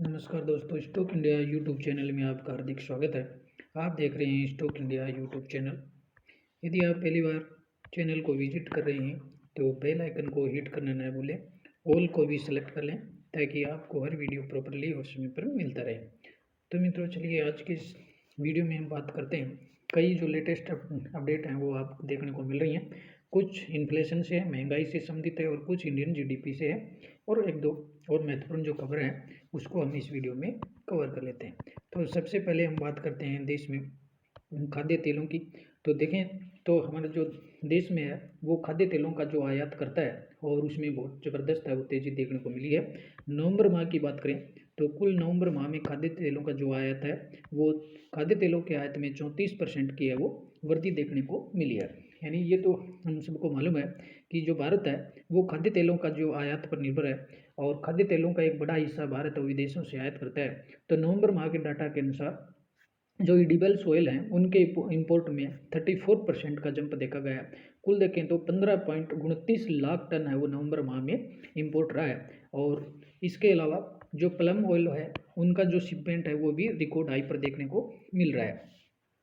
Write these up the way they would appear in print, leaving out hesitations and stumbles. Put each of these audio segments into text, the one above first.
नमस्कार दोस्तों, stock India YouTube channel में आपका हार्दिक स्वागत है। आप देख रहे हैं स्टॉक इंडिया यूट्यूब चैनल। यदि आप पहली बार चैनल को विजिट कर रहे हैं तो बेल आइकन को हिट करना न भूलें, ऑल को भी सेलेक्ट कर लें ताकि आपको हर वीडियो प्रॉपरली और समय पर मिलता रहे। तो मित्रों, चलिए आज की इस वीडियो में हम बात करते हैं। कई जो लेटेस्ट अपडेट हैं वो आपको देखने को मिल रही हैं। कुछ इन्फ्लेशन से है, महंगाई से संबंधित है, और कुछ इंडियन जीडीपी से है, और एक दो और महत्वपूर्ण जो खबर है उसको हम इस वीडियो में कवर कर लेते हैं। तो सबसे पहले हम बात करते हैं देश में खाद्य तेलों की। तो देखें तो हमारे जो देश में है वो खाद्य तेलों का जो आयात करता है और उसमें बहुत ज़बरदस्त है वो तेज़ी देखने को मिली है। नवंबर माह की बात करें तो कुल नवंबर माह में खाद्य तेलों का जो आयात है वो खाद्य तेलों के आयात में 34% की है वो वृद्धि देखने को मिली है। यानी ये तो हम सबको मालूम है कि जो भारत है वो खाद्य तेलों का जो आयात पर निर्भर है, और खाद्य तेलों का एक बड़ा हिस्सा भारत विदेशों से आयात करता है। तो नवंबर माह के डाटा के अनुसार जो एडिबल्स ऑयल हैं उनके इंपोर्ट में 34% का जंप देखा गया है। कुल देखें तो 15.29 लाख टन है वो नवंबर माह में इंपोर्ट रहा है। और इसके अलावा जो प्लम ऑयल है उनका जो शिपमेंट है वो भी रिकॉर्ड हाई पर देखने को मिल रहा है।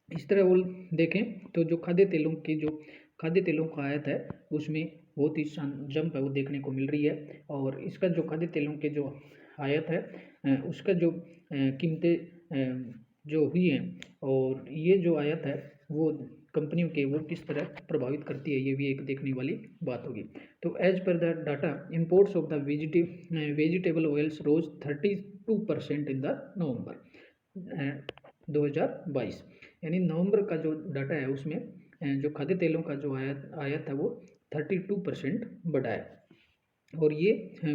इस तरह वो देखें तो जो खाद्य तेलों का आयात है उसमें बहुत ही जंप है वो देखने को मिल रही है। और इसका जो खाद्य तेलों के जो आयात है उसका जो कीमतें जो हुई हैं, और ये जो आयात है वो कंपनियों के वो किस तरह प्रभावित करती है, ये भी एक देखने वाली बात होगी। तो as per the data imports of the vegetable oils rose 32% in the November 2022। यानी नवंबर का जो डाटा है उसमें जो खाद्य तेलों का जो आयात है वो 32% बढ़ा है। और ये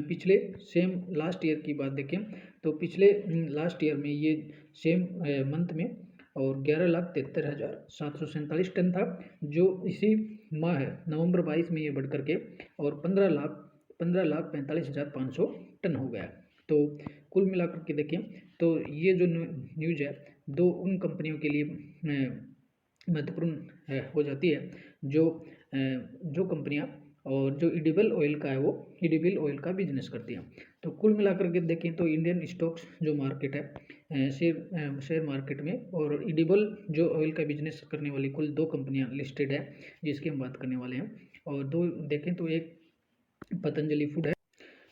पिछले सेम लास्ट ईयर की बात देखें तो पिछले लास्ट ईयर में ये सेम मंथ में और 11,73,747 टन था, जो इसी माह है नवंबर 22 में ये बढ़ करके और 15,45,500 टन हो गया। तो कुल मिलाकर के देखें तो ये जो न्यूज़ है दो उन कंपनियों के लिए महत्वपूर्ण हो जाती है जो कंपनियां और जो एडिबल ऑयल का है वो एडिबल ऑयल का बिजनेस करती हैं। तो कुल मिलाकर के देखें तो इंडियन स्टॉक्स जो मार्केट है शेयर मार्केट में और एडिबल जो ऑयल का बिजनेस करने वाली कुल दो कंपनियां लिस्टेड है जिसकी हम बात करने वाले हैं। और दो देखें तो एक पतंजलि फूड है।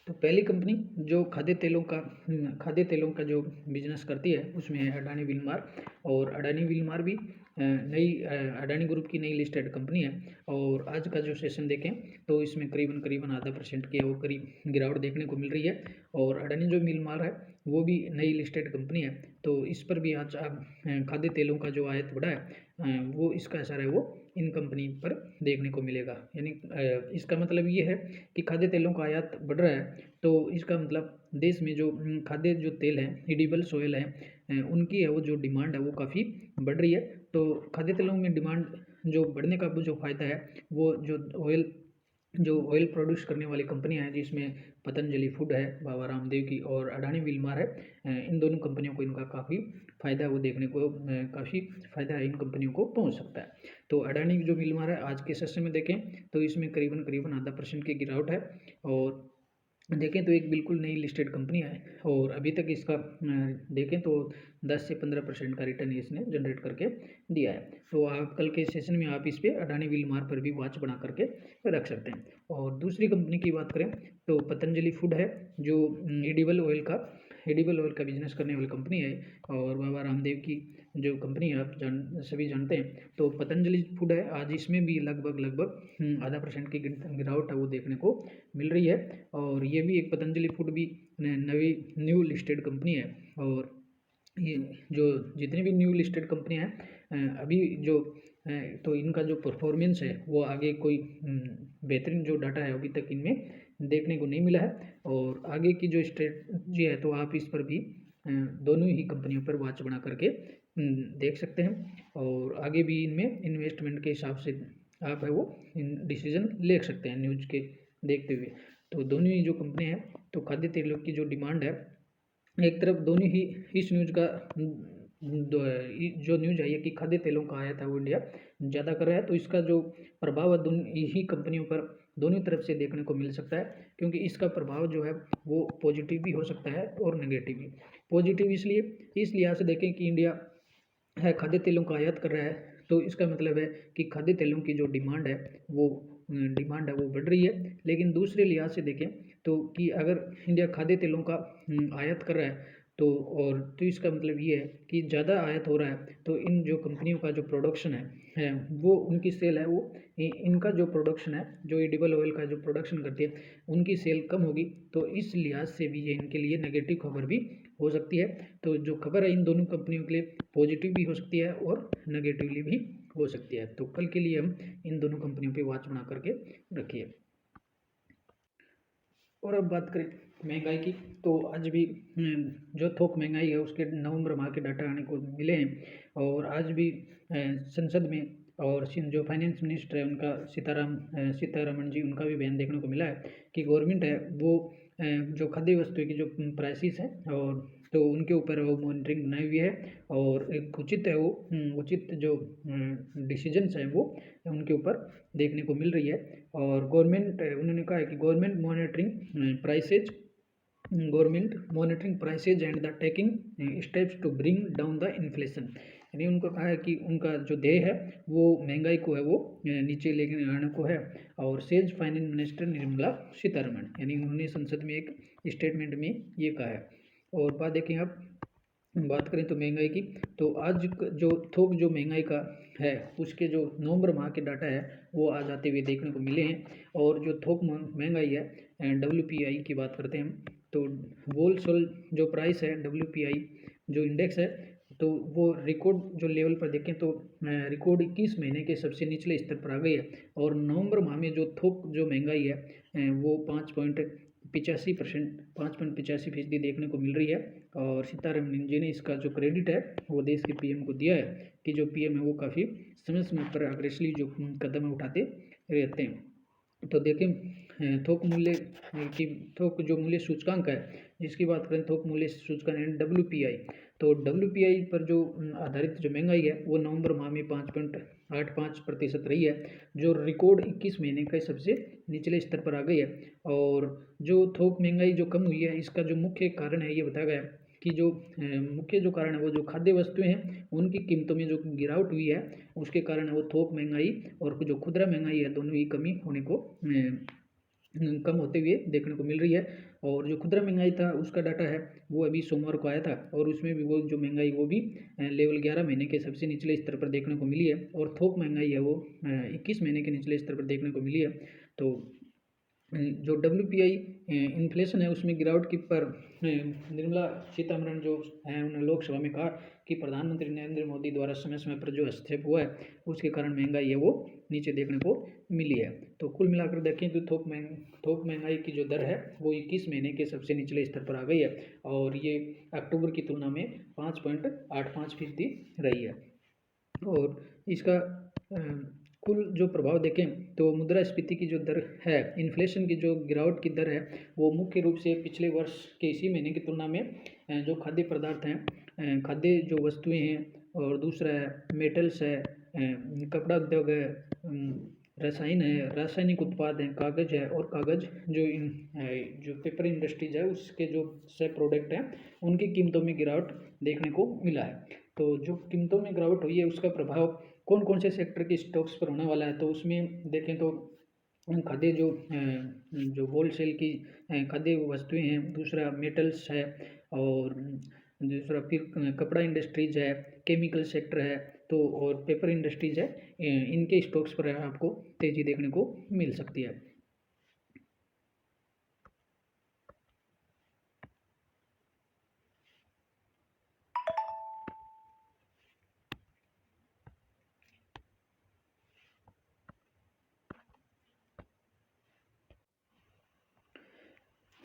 तो पहली कंपनी जो खाद्य तेलों का जो बिजनेस करती है उसमें है अडानी विलमार। और अडानी विलमार भी अडानी ग्रुप की नई लिस्टेड कंपनी है। और आज का जो सेशन देखें तो इसमें करीबन आधा % की वो करीब गिरावट देखने को मिल रही है। और अडानी जो विलमार है वो भी नई लिस्टेड कंपनी है, तो इस पर भी आज खाद्य तेलों का जो आयात बढ़ा है वो इसका असर है वो इन कंपनी पर देखने को मिलेगा। यानी इसका मतलब ये है कि खाद्य तेलों का आयात बढ़ रहा है, तो इसका मतलब देश में जो खाद्य जो तेल है एडिबल्स ऑयल है उनकी है वो जो डिमांड है वो काफ़ी बढ़ रही है। तो खाद्य तेलों में डिमांड जो बढ़ने का जो फ़ायदा है वो जो ऑयल प्रोड्यूस करने वाली कंपनियां हैं जिसमें पतंजलि फूड है बाबा रामदेव की और अडानी विलमार है, इन दोनों कंपनियों को इनका काफ़ी फ़ायदा वो देखने को काफ़ी फ़ायदा इन कंपनियों को पहुंच सकता है। तो अडानी जो विलमार है आज के सेशन में देखें तो इसमें करीबन आधा % की गिरावट है। और देखें तो एक बिल्कुल नई लिस्टेड कंपनी है और अभी तक इसका देखें तो 10 से 15% का रिटर्न इसने जनरेट करके दिया है। तो आप कल के सेशन में आप इस पर अडानी विलमार पर भी वॉच बना करके रख सकते हैं। और दूसरी कंपनी की बात करें तो पतंजलि फूड है जो एडिबल ऑयल का बिजनेस करने वाली कंपनी है और बाबा रामदेव की जो कंपनी है आप सभी जानते हैं। तो पतंजलि फूड है आज इसमें भी लगभग आधा % की गिरावट है वो देखने को मिल रही है। और ये भी एक पतंजलि फूड भी न्यू लिस्टेड कंपनी है। और ये जो जितनी भी न्यू लिस्टेड कंपनियां हैं अभी जो तो इनका जो परफॉर्मेंस है वो आगे कोई बेहतरीन जो डाटा है अभी तक इनमें देखने को नहीं मिला है। और आगे की जो स्ट्रेटजी है तो आप इस पर भी दोनों ही कंपनियों पर वॉच बना करके देख सकते हैं। और आगे भी इनमें इन्वेस्टमेंट के हिसाब से आप है वो डिसीजन ले सकते हैं न्यूज के देखते हुए। तो दोनों ही जो कंपनी है तो खाद्य तेलों की जो डिमांड है एक तरफ दोनों ही इस न्यूज का जो न्यूज आई है कि खाद्य तेलों का आया था वो इंडिया ज़्यादा कर रहा है, तो इसका जो प्रभाव है दोनों ही कंपनियों पर दोनों तरफ से देखने को मिल सकता है, क्योंकि इसका प्रभाव जो है वो पॉजिटिव भी हो सकता है और नेगेटिव भी। पॉजिटिव इसलिए इस लिहाज से देखें कि इंडिया है खाद्य तेलों का आयात कर रहा है, तो इसका मतलब है कि खाद्य तेलों की जो डिमांड है वो बढ़ रही है। लेकिन दूसरे लिहाज से देखें तो कि अगर इंडिया खाद्य तेलों का आयात कर रहा है तो इसका मतलब ये है कि ज़्यादा आयात हो रहा है, तो इन जो कंपनियों का जो प्रोडक्शन है वो उनकी सेल है वो इनका जो प्रोडक्शन है, जो एडिबल ऑयल का जो प्रोडक्शन करती है उनकी सेल कम होगी। तो इस लिहाज से भी ये इनके लिए नेगेटिव खबर भी हो सकती है। तो जो खबर है इन दोनों कंपनियों के लिए पॉजिटिव भी हो सकती है और नेगेटिवली भी हो सकती है। तो कल के लिए हम इन दोनों कंपनियों पे वॉच बना करके रखिए। और अब बात करें महंगाई की, तो आज भी जो थोक महंगाई है उसके नवंबर माह के डाटा आने को मिले हैं। और आज भी संसद में और जो फाइनेंस मिनिस्टर है उनका सीतारमण जी, उनका भी बयान देखने को मिला है कि गवर्नमेंट है वो जो खाद्य वस्तुओं की जो प्राइसेस है और तो उनके ऊपर वो मॉनिटरिंग बनाई हुई है और एक उचित है वो उचित जो डिसीजंस हैं वो उनके ऊपर देखने को मिल रही है। और उन्होंने कहा है कि government monitoring prices and the taking steps to bring down the inflation. यानी उनको कहा है कि उनका जो ध्येय है वो महंगाई को है वो नीचे लेके आने को है। और says finance minister Nirmala Sitharaman, यानी उन्होंने संसद में एक स्टेटमेंट में ये कहा है। और बात करें तो महंगाई की, तो आज जो थोक जो महंगाई का है उसके जो नवंबर माह के डाटा है वो आज आते हुए देखने को मिले हैं। और जो थोक महंगाई है WPI की बात करते हैं हम, तो होलसेल जो प्राइस है WPI जो इंडेक्स है, तो वो रिकॉर्ड जो लेवल पर देखें तो रिकॉर्ड 21 महीने के सबसे निचले स्तर पर आ गई है। और नवंबर माह में जो थोक जो महंगाई है वो 5.85% देखने को मिल रही है। और सीतारमण जी ने इसका जो क्रेडिट है वो देश के PM को दिया है कि जो PM है वो काफ़ी समय समय पर अग्रेसरली जो कदम उठाते रहते हैं। तो देखें थोक जो मूल्य सूचकांक है जिसकी बात करें, थोक मूल्य सूचकांक WPI, तो WPI पर जो आधारित जो महंगाई है वो नवंबर माह में 5.85% रही है, जो रिकॉर्ड 21 महीने का सबसे निचले स्तर पर आ गई है। और जो थोक महंगाई जो कम हुई है इसका जो मुख्य कारण है ये बताया गया है कि जो मुख्य जो कारण है वो जो खाद्य वस्तुएं हैं उनकी कीमतों में जो गिरावट हुई है उसके कारण है वो थोक महंगाई और जो खुदरा महंगाई है दोनों ही कमी होने को कम होते हुए देखने को मिल रही है। और जो खुदरा महंगाई था उसका डाटा है वो अभी सोमवार को आया था और उसमें भी वो जो महंगाई वो भी लेवल 11 महीने के सबसे निचले स्तर पर देखने को मिली है। और थोक महंगाई है वो 21 महीने के निचले स्तर पर देखने को मिली है। तो जो WPI इन्फ्लेशन है उसमें गिरावट की पर निर्मला सीतारमण जो है उन्होंने लोकसभा में कहा कि प्रधानमंत्री नरेंद्र मोदी द्वारा समय समय पर जो हस्तक्षेप हुआ है उसके कारण महंगाई है वो नीचे देखने को मिली है। तो कुल मिलाकर देखें तो थोक महंगाई की जो दर है वो 21 महीने के सबसे निचले स्तर पर आ गई है और ये अक्टूबर की तुलना में 5.85% रही है। और इसका कुल जो प्रभाव देखें तो मुद्रास्फीति की जो दर है, इन्फ्लेशन की जो गिरावट की दर है वो मुख्य रूप से पिछले वर्ष के इसी महीने की तुलना में जो खाद्य पदार्थ हैं, खाद्य जो वस्तुएं हैं और दूसरा है मेटल्स है, कपड़ा उद्योग है, रासायनिक उत्पाद हैं, कागज़ है और कागज़ जो पेपर इंडस्ट्रीज है उसके जो से प्रोडक्ट हैं उनकी कीमतों में गिरावट देखने को मिला है। तो जो कीमतों में गिरावट हुई है उसका प्रभाव कौन कौन से सेक्टर के स्टॉक्स पर होने वाला है, तो उसमें देखें तो खाद्य जो होलसेल की खाद्य वस्तुएं हैं, दूसरा मेटल्स है और दूसरा फिर कपड़ा इंडस्ट्रीज है, केमिकल सेक्टर है, तो और पेपर इंडस्ट्रीज है, इनके स्टॉक्स पर आपको तेज़ी देखने को मिल सकती है।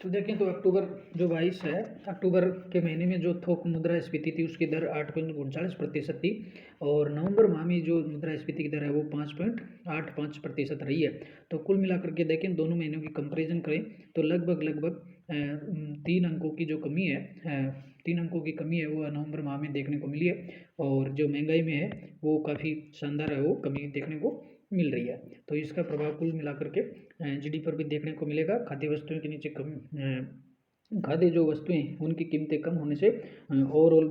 तो देखें तो अक्टूबर जो 22 है, अक्टूबर के महीने में जो थोक मुद्रास्फीति थी उसकी दर 8.39% थी और नवंबर माह में जो मुद्रास्फीति की दर है वो 5.85% रही है। तो कुल मिलाकर के देखें दोनों महीनों की कंपैरिजन करें तो लगभग 3 अंकों की जो कमी है 3 अंकों की कमी है वो नवंबर माह में देखने को मिली है। और जो महंगाई में है वो काफ़ी शानदार है वो कमी देखने को मिल रही है। तो इसका प्रभाव कुल मिलाकर के जीडीपी पर भी देखने को मिलेगा। खाद्य वस्तुओं के नीचे कम खाद्य जो वस्तुएं उनकी कीमतें कम होने से ओवरऑल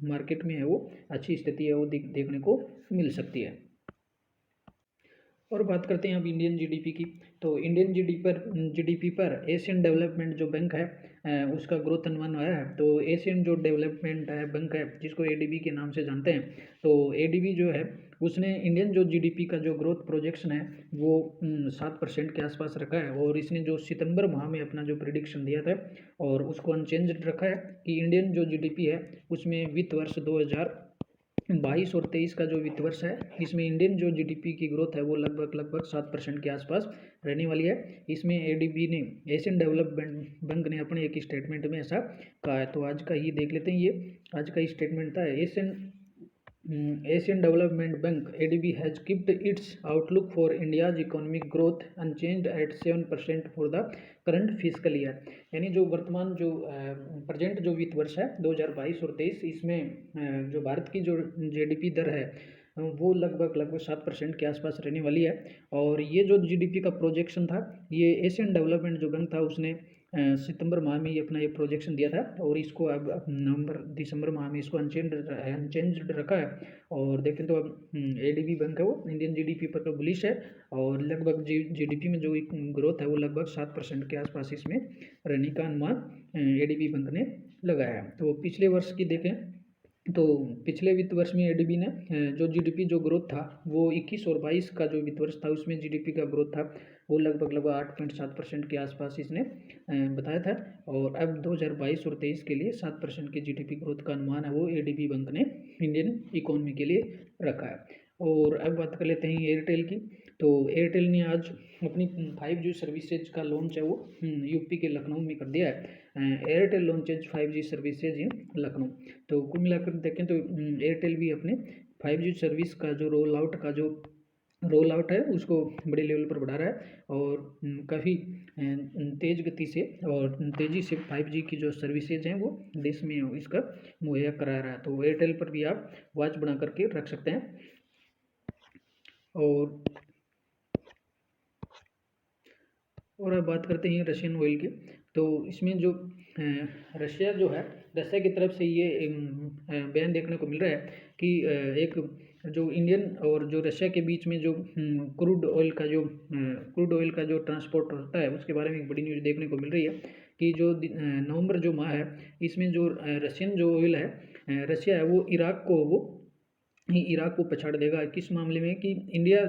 मार्केट में है वो अच्छी स्थिति है वो देखने को मिल सकती है। और बात करते हैं अब इंडियन जीडीपी की। तो इंडियन जीडीपी पर एशियन डेवलपमेंट जो बैंक है उसका ग्रोथ अनुमान आया है। तो एशियन जो डेवलपमेंट है बैंक है जिसको एडीबी के नाम से जानते हैं, तो एडीबी जो है उसने इंडियन जो जीडीपी का जो ग्रोथ प्रोजेक्शन है वो 7% के आसपास रखा है। और इसने जो सितंबर माह में अपना जो प्रिडिक्शन दिया था और उसको अनचेंज रखा है कि इंडियन जो जीडीपी है उसमें वित्त वर्ष 2022 और 23 का जो वित्त वर्ष है इसमें इंडियन जो जीडीपी की ग्रोथ है वो लगभग 7% के आसपास रहने वाली है। इसमें एडीबी ने एशियन डेवलपमेंट बैंक ने अपने एक स्टेटमेंट में ऐसा कहा है। तो आज का ये देख लेते हैं, ये आज का स्टेटमेंट था। Asian Development Bank ADB has kept its outlook for India's economic growth unchanged at 7% for the current fiscal year. यानी जो वर्तमान जो प्रेजेंट जो वित्त वर्ष है 2022 और 23 इसमें जो भारत की जो जीडीपी दर है वो लगभग 7% के आसपास रहने वाली है। और ये जो जीडीपी का प्रोजेक्शन था ये एशियन डेवलपमेंट जो बैंक था उसने सितंबर माह में ही अपना ये प्रोजेक्शन दिया था और इसको अब नवंबर दिसंबर माह में इसको अनचेंज्ड रखा है। और देखें तो अब एडीबी बैंक है वो इंडियन जीडीपी पर तो बुलिश है और लगभग जीडीपी में जो ग्रोथ है वो लगभग 7% के आसपास इसमें रहने का अनुमान एडीबी बैंक ने लगाया है। तो पिछले वर्ष की देखें तो पिछले वित्त वर्ष में एडीबी ने जो जीडीपी जो ग्रोथ था वो 21 और 22 का जो वित्त वर्ष था उसमें जीडीपी का ग्रोथ था वो लगभग 8.7% के आसपास इसने बताया था। और अब 2022 और 23 के लिए 7% की जीडीपी ग्रोथ का अनुमान है वो एडीबी बैंक ने इंडियन इकोनॉमी के लिए रखा है। और अब बात कर लेते हैं एयरटेल की। तो एयरटेल ने आज अपनी 5G सर्विसेज का लॉन्च है वो यूपी के लखनऊ में कर दिया है। Airtel launches 5G services in Lucknow. तो कुल मिलाकर देखें तो एयरटेल भी अपने 5G सर्विस का जो रोल आउट है उसको बड़े लेवल पर बढ़ा रहा है और काफ़ी तेज़ गति से और तेज़ी से 5G की जो सर्विसेज हैं वो देश में इसका मुहैया करा रहा है। तो एयरटेल पर भी आप वॉच बना करके रख सकते हैं। और अब बात करते हैं रशियन ऑयल की। तो इसमें जो रशिया जो है रशिया की तरफ से ये बयान देखने को मिल रहा है कि एक जो इंडियन और जो रशिया के बीच में जो क्रूड ऑयल का जो ट्रांसपोर्ट होता है उसके बारे में एक बड़ी न्यूज़ देखने को मिल रही है कि जो नवंबर जो माह है इसमें जो रशियन जो ऑयल है रशिया है वो इराक को पछाड़ देगा। किस मामले में कि इंडिया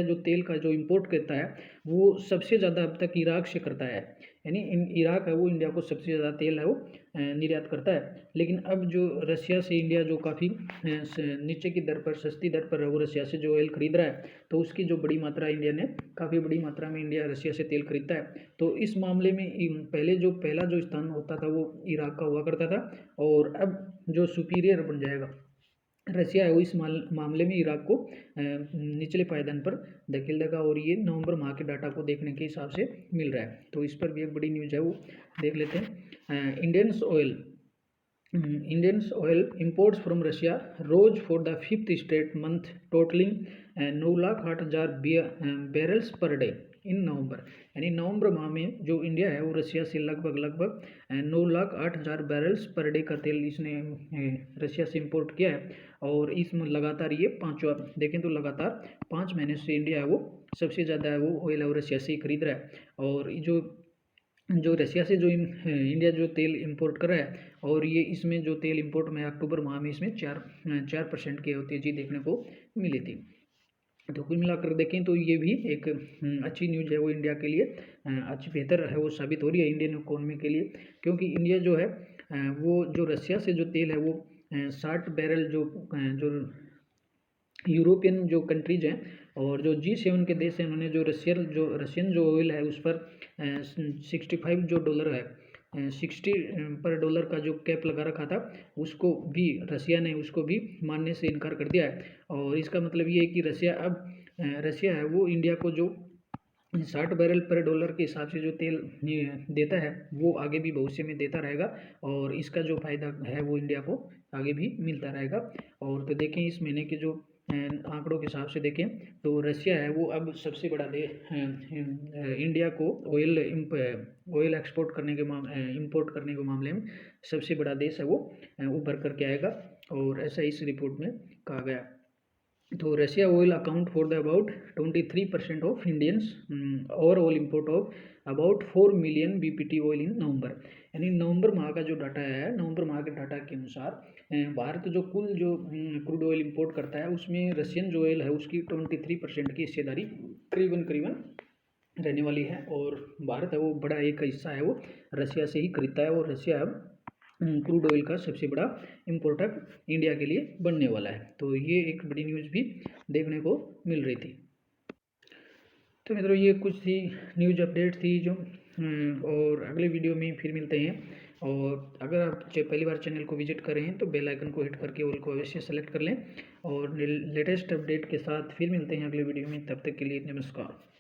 जो तेल का जो इंपोर्ट करता है वो सबसे ज़्यादा अब तक इराक से करता है। यानी इराक है वो इंडिया को सबसे ज़्यादा तेल है वो निर्यात करता है। लेकिन अब जो रशिया से इंडिया जो काफ़ी नीचे की दर पर सस्ती दर पर वो रशिया से जो ऑयल खरीद रहा है तो उसकी जो बड़ी मात्रा इंडिया ने काफ़ी बड़ी मात्रा में इंडिया रशिया से तेल खरीदता है। तो इस मामले में पहला जो स्थान होता था वो इराक का हुआ करता था और अब जो सुपीरियर बन जाएगा रशिया है वो इस मामले में इराक को निचले पायदान पर धकेल देगा। और ये नवंबर माह के डाटा को देखने के हिसाब से मिल रहा है। तो इस पर भी एक बड़ी न्यूज़ है वो देख लेते हैं। Indians oil imports from Russia rose for the 5th straight month totalling 9,08,000 barrels per day in November. यानी नवंबर माह में जो इंडिया है वो रशिया से लगभग 9,08,000 बैरल्स पर डे का तेल इसने रशिया से इंपोर्ट किया है। और इसमें लगातार ये पाँचवा देखें तो लगातार 5 महीने से इंडिया है वो सबसे ज़्यादा है वो ऑयल और रशिया से ही खरीद रहा है। और जो रशिया से जो इंडिया जो तेल इंपोर्ट कर रहा है और ये इसमें जो तेल इंपोर्ट में अक्टूबर माह में इसमें 4% की तेजी देखने को मिली थी। तो कुल मिलाकर देखें तो ये भी एक अच्छी न्यूज़ है वो इंडिया के लिए अच्छी बेहतर है वो साबित हो रही है इंडियन इकोनॉमी के लिए। क्योंकि इंडिया जो है वो जो रशिया से जो तेल है वो 60 बैरल जो यूरोपियन जो कंट्रीज हैं और जो G7 के देश हैं उन्होंने जो रशियन जो ऑयल है उस पर 65 जो डॉलर है 60 पर डॉलर का जो कैप लगा रखा था उसको भी रशिया ने उसको भी मानने से इनकार कर दिया है। और इसका मतलब ये है कि रशिया है वो इंडिया को जो 60 बैरल पर डॉलर के हिसाब से जो तेल देता है वो आगे भी भविष्य में देता रहेगा और इसका जो फायदा है वो इंडिया को आगे भी मिलता रहेगा। और तो देखें इस महीने के जो आंकड़ों के हिसाब से देखें तो रसिया है वो अब सबसे बड़ा इंडिया को ऑयल एक्सपोर्ट करने के इंपोर्ट करने के मामले में सबसे बड़ा देश है वो उभर करके आएगा, और ऐसा इस रिपोर्ट में कहा गया। तो Russia oil account for the about 23% of Indians overall import of about 4 million BPT oil in November. यानी नवंबर माह का जो डाटा है, नवंबर माह के डाटा के अनुसार भारत जो कुल जो क्रूड ऑयल इंपोर्ट करता है उसमें रशियन जो ऑयल है उसकी 23% की हिस्सेदारी करीबन रहने वाली है, और भारत है वो बड़ा एक हिस्सा है वो रशिया से ही खरीदता है, और रशिया अब क्रूड ऑयल का सबसे बड़ा इम्पोर्टर इंडिया के लिए बनने वाला है। तो ये एक बड़ी न्यूज़ भी देखने को मिल रही थी। तो मित्रों ये कुछ थी न्यूज़ अपडेट थी जो, और अगले वीडियो में फिर मिलते हैं। और अगर आप पहली बार चैनल को विजिट कर रहे हैं तो बेल आइकन को हिट करके ऑल को अवश्य सेलेक्ट कर लें, और लेटेस्ट अपडेट के साथ फिर मिलते हैं अगले वीडियो में। तब तक के लिए नमस्कार।